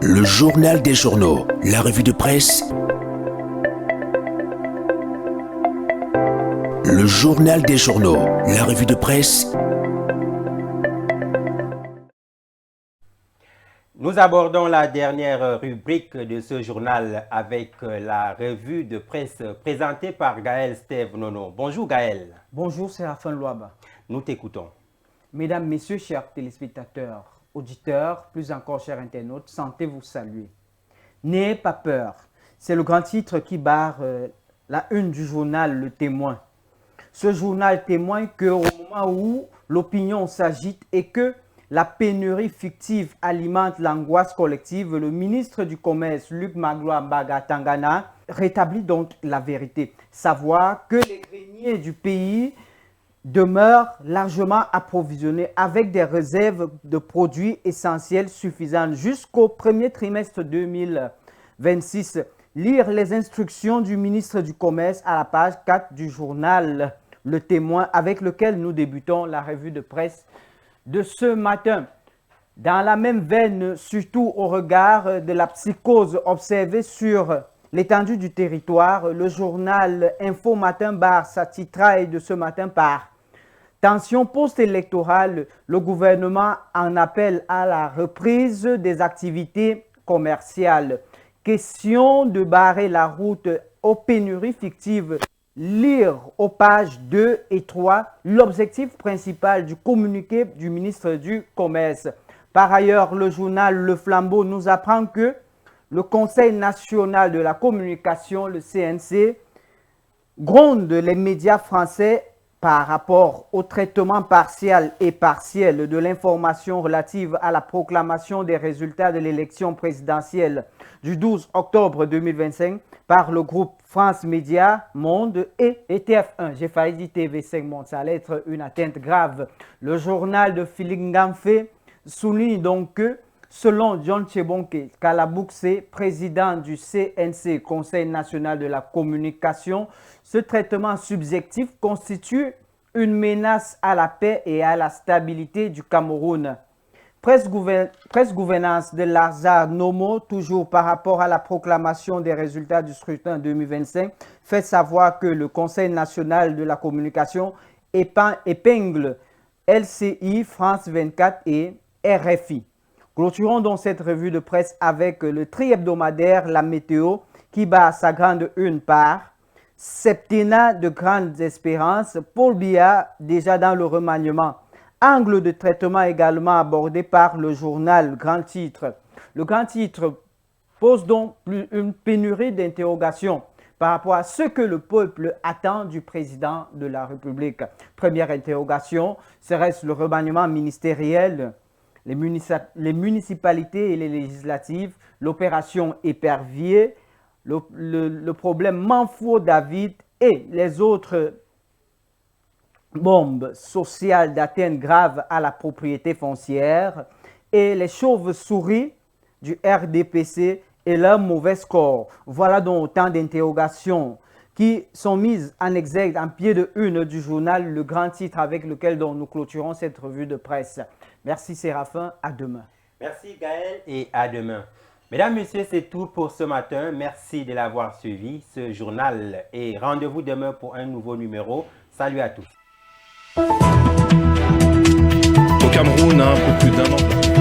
Le journal des journaux, la revue de presse. Le journal des journaux, la revue de presse. Nous abordons la dernière rubrique de ce journal avec la revue de presse présentée par Gaël Steve Nono. Bonjour Gaël. Bonjour Séraphin Louaba. Nous t'écoutons. Mesdames, Messieurs, chers téléspectateurs, auditeurs, plus encore chers internautes, sentez-vous saluer. N'ayez pas peur, c'est le grand titre qui barre la une du journal Le Témoin. Ce journal témoigne qu'au moment où l'opinion s'agite et que la pénurie fictive alimente l'angoisse collective, le ministre du Commerce, Luc Magloire Bagatangana, rétablit donc la vérité. Savoir que les greniers du pays demeurent largement approvisionnés avec des réserves de produits essentiels suffisantes jusqu'au premier trimestre 2026. Lire les instructions du ministre du Commerce à la page 4 du journal Le Témoin avec lequel nous débutons la revue de presse de ce matin. Dans la même veine, surtout au regard de la psychose observée sur l'étendue du territoire, le journal Info Matin barre sa titraille de ce matin par tension post-électorale, le gouvernement en appelle à la reprise des activités commerciales. Question de barrer la route aux pénuries fictives. Lire aux pages 2 et 3 l'objectif principal du communiqué du ministre du Commerce. Par ailleurs, le journal Le Flambeau nous apprend que le Conseil national de la communication, le CNC, gronde les médias français par rapport au traitement partiel et partiel de l'information relative à la proclamation des résultats de l'élection présidentielle du 12 octobre 2025 par le groupe France Média Monde et TF1. J'ai failli dire TV5 Monde, ça allait être une atteinte grave. Le journal de Philippe Ngamfé souligne donc que, selon John Chebonke Kalabouksé, président du CNC, Conseil national de la communication, ce traitement subjectif constitue une menace à la paix et à la stabilité du Cameroun. Presse gouvernance de Lazare Nomo, toujours par rapport à la proclamation des résultats du scrutin 2025, fait savoir que le Conseil national de la communication épingle LCI, France 24 et RFI. Clôturons donc cette revue de presse avec le tri-hebdomadaire La Météo qui bat sa grande une par septennat de grandes espérances, Paul Biya déjà dans le remaniement. Angle de traitement également abordé par le journal Grand Titre. Le Grand Titre pose donc une pénurie d'interrogations par rapport à ce que le peuple attend du président de la République. Première interrogation, serait-ce le remaniement ministériel, les municipalités et les législatives, l'opération épervier, le problème Manfo-David et les autres bombes sociales d'atteinte grave à la propriété foncière et les chauves-souris du RDPC et leur mauvais score. Voilà donc autant d'interrogations qui sont mises en exergue en pied de une du journal Le Grand Titre avec lequel donc nous clôturons cette revue de presse. Merci Séraphin, à demain. Merci Gaël et à demain. Mesdames, Messieurs, c'est tout pour ce matin. Merci de l'avoir suivi, ce journal. Et rendez-vous demain pour un nouveau numéro. Salut à tous. Au Cameroun, un peu plus d'un an.